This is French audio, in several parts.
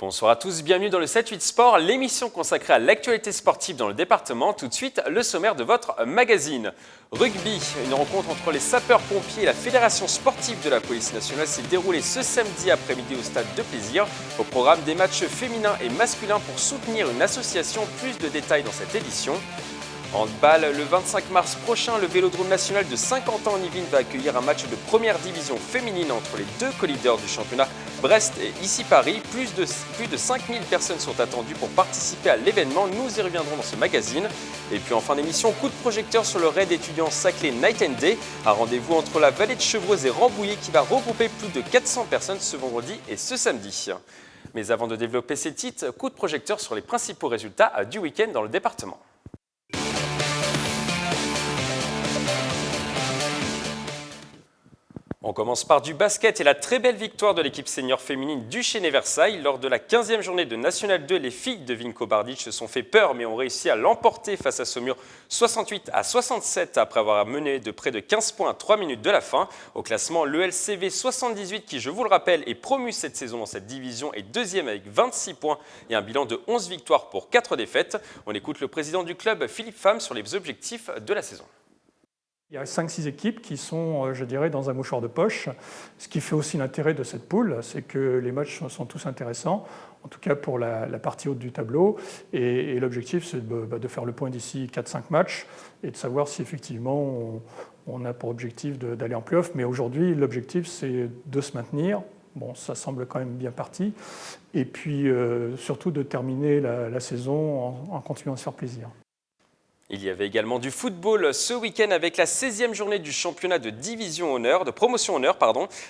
Bonsoir à tous, bienvenue dans le 7-8 Sport, l'émission consacrée à l'actualité sportive dans le département. Tout de suite, le sommaire de votre magazine. Rugby, une rencontre entre les sapeurs-pompiers et la Fédération sportive de la police nationale s'est déroulée ce samedi après-midi au stade de Plaisir. Au programme des matchs féminins et masculins pour soutenir une association, plus de détails dans cette édition. Handball, le 25 mars prochain, le Vélodrome national de Saint-Quentin-en-Yvelines va accueillir un match de première division féminine entre les deux co-leaders du championnat, Brest et Ici Paris. Plus de 5000 personnes sont attendues pour participer à l'événement. Nous y reviendrons dans ce magazine. Et puis en fin d'émission, coup de projecteur sur le raid étudiant Saclay Night and Day. Un rendez-vous entre la vallée de Chevreuse et Rambouillet qui va regrouper plus de 400 personnes ce vendredi et ce samedi. Mais avant de développer ces titres, coup de projecteur sur les principaux résultats du week-end dans le département. On commence par du basket et la très belle victoire de l'équipe senior féminine du Chesnay-Versailles. Lors de la 15e journée de National 2, les filles de Vinko Bardic se sont fait peur mais ont réussi à l'emporter face à Saumur 68-67 après avoir mené de près de 15 points à 3 minutes de la fin. Au classement, le LCV 78 qui, je vous le rappelle, est promu cette saison dans cette division est deuxième avec 26 points et un bilan de 11 victoires pour 4 défaites. On écoute le président du club, Philippe Pham, sur les objectifs de la saison. Il y a 5-6 équipes qui sont, je dirais, dans un mouchoir de poche. Ce qui fait aussi l'intérêt de cette poule, c'est que les matchs sont tous intéressants, en tout cas pour la partie haute du tableau. Et l'objectif, c'est de faire le point d'ici 4-5 matchs et de savoir si effectivement on a pour objectif d'aller en play-off. Mais aujourd'hui, l'objectif, c'est de se maintenir. Bon, ça semble quand même bien parti. Et puis surtout de terminer la saison en continuant à se faire plaisir. Il y avait également du football ce week-end avec la 16e journée du championnat de promotion honneur.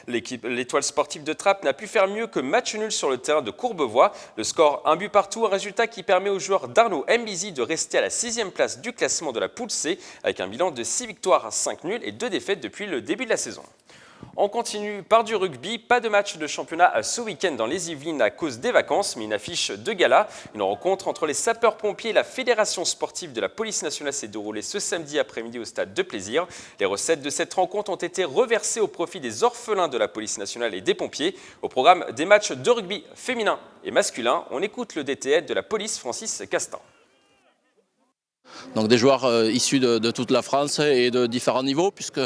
L'étoile sportive de Trappes n'a pu faire mieux que match nul sur le terrain de Courbevoie. Le score 1 but partout, un résultat qui permet aux joueurs d'Arnaud Mbizi de rester à la 6e place du classement de la poule C avec un bilan de 6 victoires, 5 nuls et 2 défaites depuis le début de la saison. On continue par du rugby, pas de match de championnat ce week-end dans les Yvelines à cause des vacances, mais une affiche de gala. Une rencontre entre les sapeurs-pompiers et la Fédération sportive de la police nationale s'est déroulée ce samedi après-midi au stade de Plaisir. Les recettes de cette rencontre ont été reversées au profit des orphelins de la police nationale et des pompiers. Au programme des matchs de rugby féminin et masculin, on écoute le DTN de la police, Francis Castan. Donc des joueurs issus de toute la France et de différents niveaux, puisque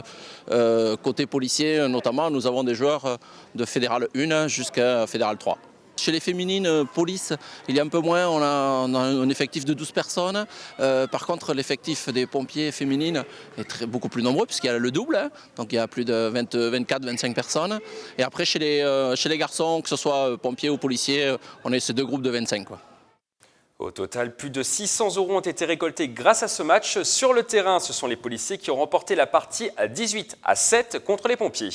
côté policier notamment, nous avons des joueurs de Fédéral 1 jusqu'à Fédéral 3. Chez les féminines police, il y a un peu moins, on a un effectif de 12 personnes. Par contre, l'effectif des pompiers féminines est beaucoup plus nombreux, puisqu'il y a le double, donc il y a plus de 24-25 personnes. Et après, chez les garçons, que ce soit pompiers ou policiers, on est ces deux groupes de 25, quoi. Au total, plus de 600 € ont été récoltés grâce à ce match. Sur le terrain, ce sont les policiers qui ont remporté la partie à 18-7 contre les pompiers.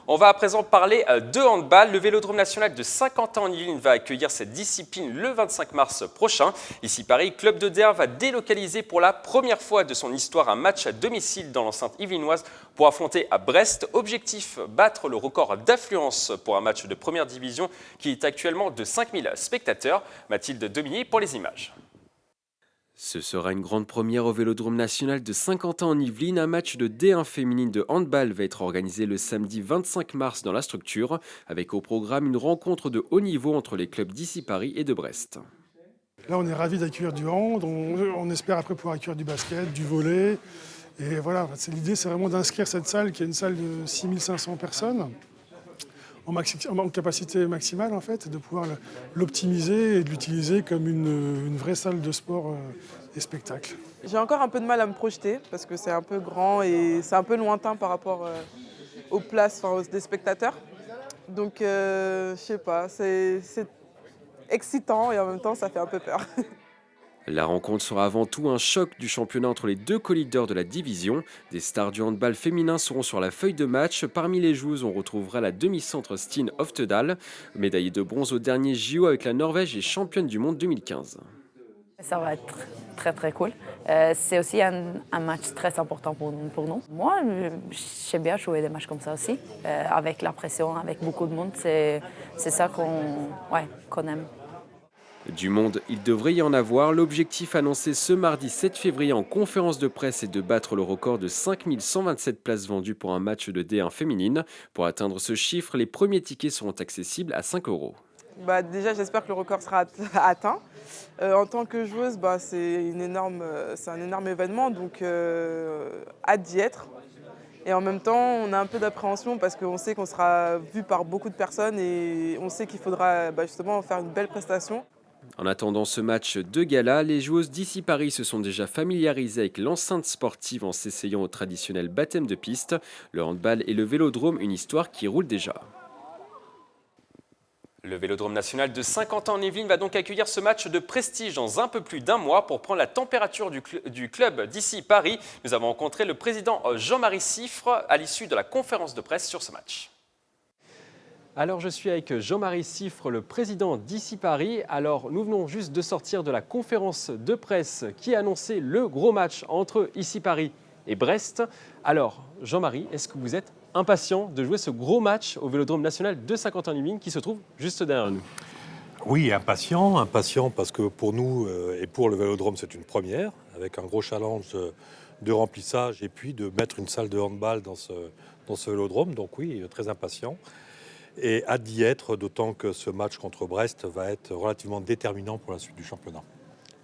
On va à présent parler de handball. Le Vélodrome national de Saint-Quentin-en-Yvelines va accueillir cette discipline le 25 mars prochain. Ici Paris, Club de Der va délocaliser pour la première fois de son histoire un match à domicile dans l'enceinte yvelinoise pour affronter à Brest. Objectif, battre le record d'affluence pour un match de première division qui est actuellement de 5000 spectateurs. Mathilde Dominier pour les images. Ce sera une grande première au Vélodrome national de Saint-Quentin-en-Yvelines. Un match de D1 féminine de handball va être organisé le samedi 25 mars dans la structure, avec au programme une rencontre de haut niveau entre les clubs d'Ici Paris et de Brest. Là, on est ravis d'accueillir du hand, on espère après pouvoir accueillir du basket, du volley. Et voilà, l'idée, c'est vraiment d'inscrire cette salle, qui est une salle de 6500 personnes, en capacité maximale en fait, et de pouvoir l'optimiser et de l'utiliser comme une vraie salle de sport et spectacle. J'ai encore un peu de mal à me projeter parce que c'est un peu grand et c'est un peu lointain par rapport aux places, des spectateurs. Donc je sais pas, c'est excitant et en même temps ça fait un peu peur. La rencontre sera avant tout un choc du championnat entre les deux co-leaders de la division. Des stars du handball féminin seront sur la feuille de match. Parmi les joueuses, on retrouvera la demi-centre Stine Oftedal, médaillée de bronze au dernier JO avec la Norvège et championne du monde 2015. Ça va être très très cool. C'est aussi un match très important pour nous. Moi, j'aime bien jouer des matchs comme ça aussi, avec la pression, avec beaucoup de monde. C'est ça qu'on aime. Du monde, il devrait y en avoir. L'objectif annoncé ce mardi 7 février en conférence de presse est de battre le record de 5127 places vendues pour un match de D1 féminine. Pour atteindre ce chiffre, les premiers tickets seront accessibles à 5 €. Déjà, j'espère que le record sera atteint. En tant que joueuse, c'est un énorme événement, donc hâte d'y être. Et en même temps, on a un peu d'appréhension parce qu'on sait qu'on sera vu par beaucoup de personnes et on sait qu'il faudra justement faire une belle prestation. En attendant ce match de gala, les joueuses d'ici Paris se sont déjà familiarisées avec l'enceinte sportive en s'essayant au traditionnel baptême de piste. Le handball et le vélodrome, une histoire qui roule déjà. Le Vélodrome national de Saint-Quentin-en-Yvelines va donc accueillir ce match de prestige dans un peu plus d'un mois. Pour prendre la température du club d'ici Paris, nous avons rencontré le président Jean-Marie Siffre à l'issue de la conférence de presse sur ce match. Alors je suis avec Jean-Marie Siffre, le président d'ici Paris. Alors nous venons juste de sortir de la conférence de presse qui annonçait le gros match entre ici Paris et Brest. Alors Jean-Marie, est-ce que vous êtes impatient de jouer ce gros match au Vélodrome national de Saint-Quentin-en-Yvelines qui se trouve juste derrière nous? Oui, impatient parce que pour nous et pour le Vélodrome, c'est une première, avec un gros challenge de remplissage et puis de mettre une salle de handball dans ce Vélodrome. Donc oui, très impatient et hâte d'y être, d'autant que ce match contre Brest va être relativement déterminant pour la suite du championnat.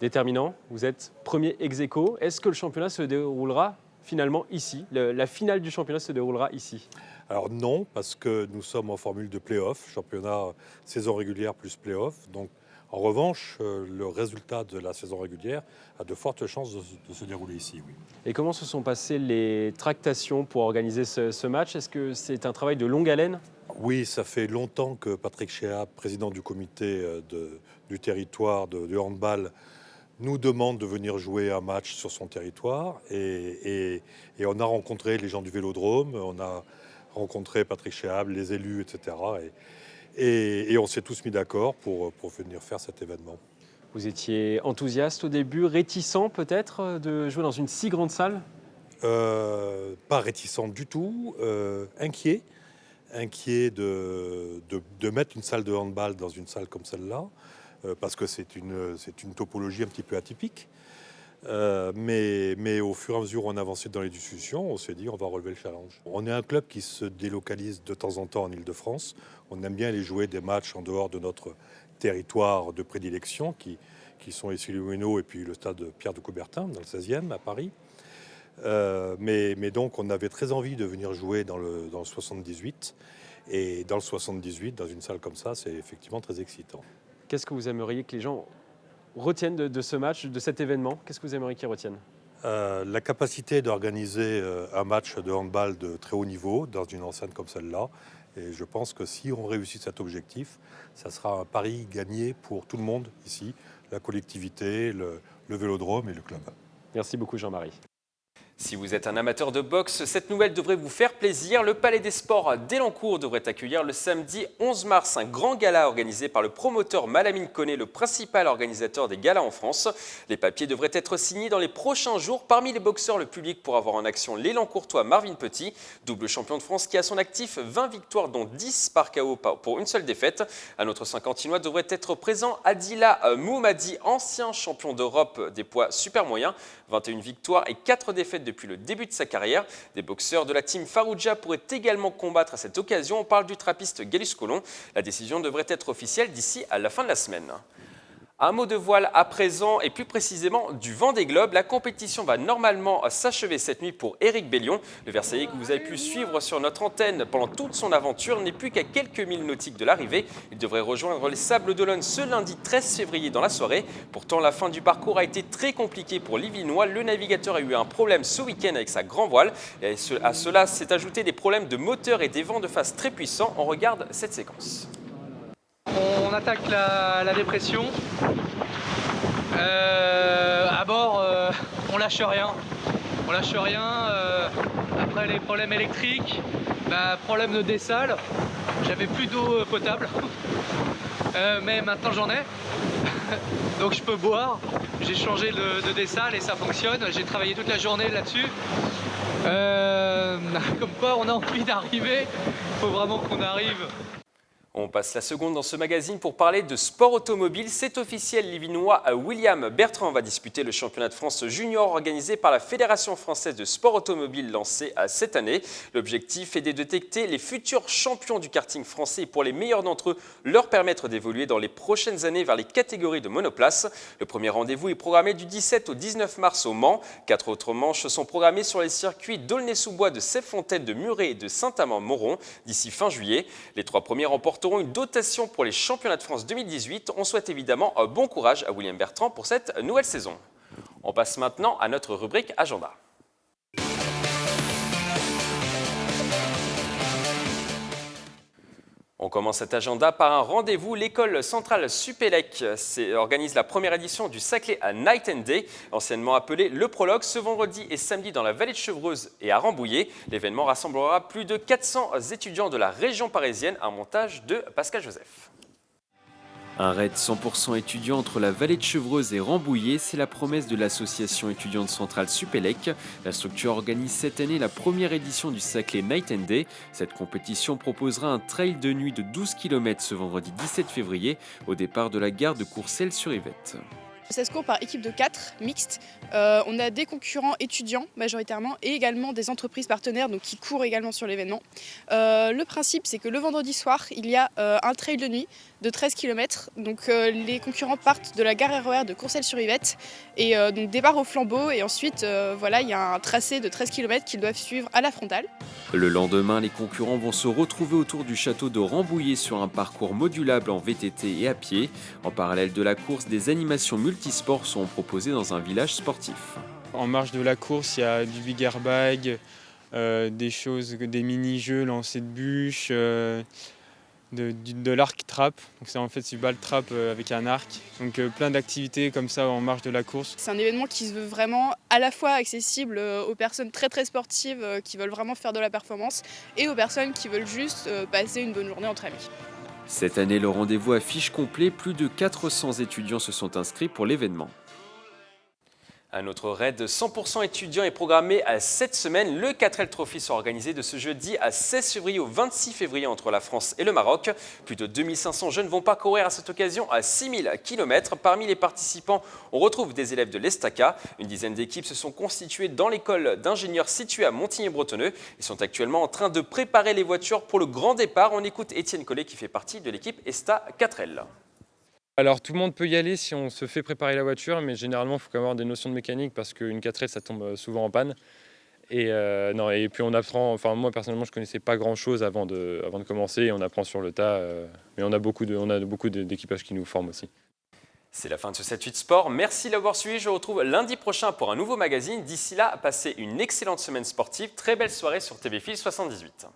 Déterminant, vous êtes premier ex-aequo. Est-ce que le championnat se déroulera finalement ici? La finale du championnat se déroulera ici? Alors non, parce que nous sommes en formule de play-off, championnat saison régulière plus play-off. Donc en revanche, le résultat de la saison régulière a de fortes chances de se dérouler ici, oui. Et comment se sont passées les tractations pour organiser ce match? Est-ce que c'est un travail de longue haleine? Oui, ça fait longtemps que Patrick Chéab, président du comité du territoire de handball, nous demande de venir jouer un match sur son territoire et on a rencontré les gens du Vélodrome, on a rencontré Patrick Chéab, les élus, etc. Et on s'est tous mis d'accord pour venir faire cet événement. Vous étiez enthousiaste au début, réticent peut-être de jouer dans une si grande salle? Pas réticent du tout, inquiet de mettre une salle de handball dans une salle comme celle-là. Parce que c'est une topologie un petit peu atypique. Mais au fur et à mesure où on avançait dans les discussions, on s'est dit on va relever le challenge. On est un club qui se délocalise de temps en temps en Ile-de-France. On aime bien aller jouer des matchs en dehors de notre territoire de prédilection, qui sont ici les Moulineaux et puis le stade Pierre de Coubertin, dans le 16e à Paris. Mais donc on avait très envie de venir jouer dans le 78. Et dans le 78, dans une salle comme ça, c'est effectivement très excitant. Qu'est-ce que vous aimeriez que les gens retiennent de ce match, de cet événement? Qu'est-ce que vous aimeriez qu'ils retiennent? La capacité d'organiser un match de handball de très haut niveau dans une enceinte comme celle-là. Et je pense que si on réussit cet objectif, ça sera un pari gagné pour tout le monde ici, la collectivité, le Vélodrome et le club. Merci beaucoup Jean-Marie. Si vous êtes un amateur de boxe, cette nouvelle devrait vous faire plaisir. Le Palais des Sports d'Elancourt devrait accueillir le samedi 11 mars un grand gala organisé par le promoteur Malamine Koné, le principal organisateur des galas en France. Les papiers devraient être signés dans les prochains jours. Parmi les boxeurs, le public pourra voir en action l'Élancourtois Marvin Petit, double champion de France qui a à son actif 20 victoires dont 10 par KO pour une seule défaite. Un autre Saint-Quentinois devrait être présent, Adila Moumadi, ancien champion d'Europe des poids super moyens, 21 victoires et 4 défaites depuis le début de sa carrière. Des boxeurs de la team Farouja pourraient également combattre à cette occasion. On parle du trappiste Gallus Colomb. La décision devrait être officielle d'ici à la fin de la semaine. Un mot de voile à présent et plus précisément du Vendée Globe. La compétition va normalement s'achever cette nuit pour Éric Bellion. Le Versaillais que vous avez pu suivre sur notre antenne pendant toute son aventure n'est plus qu'à quelques milles nautiques de l'arrivée. Il devrait rejoindre les Sables d'Olonne ce lundi 13 février dans la soirée. Pourtant, la fin du parcours a été très compliquée pour l'Yvelinois. Le navigateur a eu un problème ce week-end avec sa grand voile. Et à cela s'est ajouté des problèmes de moteur et des vents de face très puissants. On regarde cette séquence. On attaque la dépression. À bord, on lâche rien. On lâche rien. Après les problèmes électriques, problème de dessal. J'avais plus d'eau potable. Mais maintenant j'en ai. Donc je peux boire. J'ai changé de dessal et ça fonctionne. J'ai travaillé toute la journée là-dessus. Comme quoi on a envie d'arriver. Il faut vraiment qu'on arrive. On passe la seconde dans ce magazine pour parler de sport automobile. C'est officiel, l'Illinois William Bertrand va disputer le championnat de France junior organisé par la Fédération française de sport automobile lancé cette année. L'objectif est de détecter les futurs champions du karting français et pour les meilleurs d'entre eux, leur permettre d'évoluer dans les prochaines années vers les catégories de monoplace. Le premier rendez-vous est programmé du 17 au 19 mars au Mans. 4 autres manches sont programmées sur les circuits d'Aulnay-sous-Bois, de Sepfontaine, de Muret et de Saint-Amand-Moron d'ici fin juillet. Les 3 premiers remporteront une dotation pour les championnats de France 2018. On souhaite évidemment bon courage à William Bertrand pour cette nouvelle saison. On passe maintenant à notre rubrique Agenda. On commence cet agenda par un rendez-vous. L'école centrale Supélec organise la première édition du Saclay à Night and Day, anciennement appelé le Prologue, ce vendredi et samedi dans la vallée de Chevreuse et à Rambouillet. L'événement rassemblera plus de 400 étudiants de la région parisienne, un montage de Pascal Joseph. Un raid 100% étudiant entre la vallée de Chevreuse et Rambouillet, c'est la promesse de l'association étudiante centrale Supélec. La structure organise cette année la première édition du Saclay Night and Day. Cette compétition proposera un trail de nuit de 12 km ce vendredi 17 février au départ de la gare de Courcelles-sur-Yvette. Ça se court par équipe de 4, mixte. On a des concurrents étudiants majoritairement et également des entreprises partenaires donc, qui courent également sur l'événement. Le principe, c'est que le vendredi soir, il y a un trail de nuit de 13 km. Donc, les concurrents partent de la gare RER de Courcelles-sur-Yvette et donc départ au flambeau. Et ensuite, voilà, il y a un tracé de 13 km qu'ils doivent suivre à la frontale. Le lendemain, les concurrents vont se retrouver autour du château de Rambouillet sur un parcours modulable en VTT et à pied. En parallèle de la course, des animations multisports sont proposées dans un village sportif. En marge de la course, il y a du big airbag, des mini-jeux, lancer de bûches, de l'arc trap. Donc c'est en fait du ball trap avec un arc. Donc plein d'activités comme ça en marge de la course. C'est un événement qui se veut vraiment à la fois accessible aux personnes très très sportives qui veulent vraiment faire de la performance et aux personnes qui veulent juste passer une bonne journée entre amis. Cette année, le rendez-vous affiche complet. Plus de 400 étudiants se sont inscrits pour l'événement. Un autre raid 100% étudiant est programmé à cette semaine. Le 4L Trophy sera organisé de ce jeudi à 16 février au 26 février entre la France et le Maroc. Plus de 2500 jeunes vont parcourir à cette occasion à 6000 km. Parmi les participants, on retrouve des élèves de l'Estaca. Une dizaine d'équipes se sont constituées dans l'école d'ingénieurs située à Montigny-Bretonneux. Ils sont actuellement en train de préparer les voitures pour le grand départ. On écoute Étienne Collet qui fait partie de l'équipe ESTA 4L. Alors tout le monde peut y aller si on se fait préparer la voiture, mais généralement il faut quand même avoir des notions de mécanique parce qu'une 4L ça tombe souvent en panne. Et puis on apprend, enfin moi personnellement je ne connaissais pas grand chose avant de commencer et on apprend sur le tas, mais on a beaucoup d'équipages qui nous forment aussi. C'est la fin de ce 7-8 Sport. Merci de l'avoir suivi. Je vous retrouve lundi prochain pour un nouveau magazine. D'ici là, passez une excellente semaine sportive. Très belle soirée sur TV Fil 78.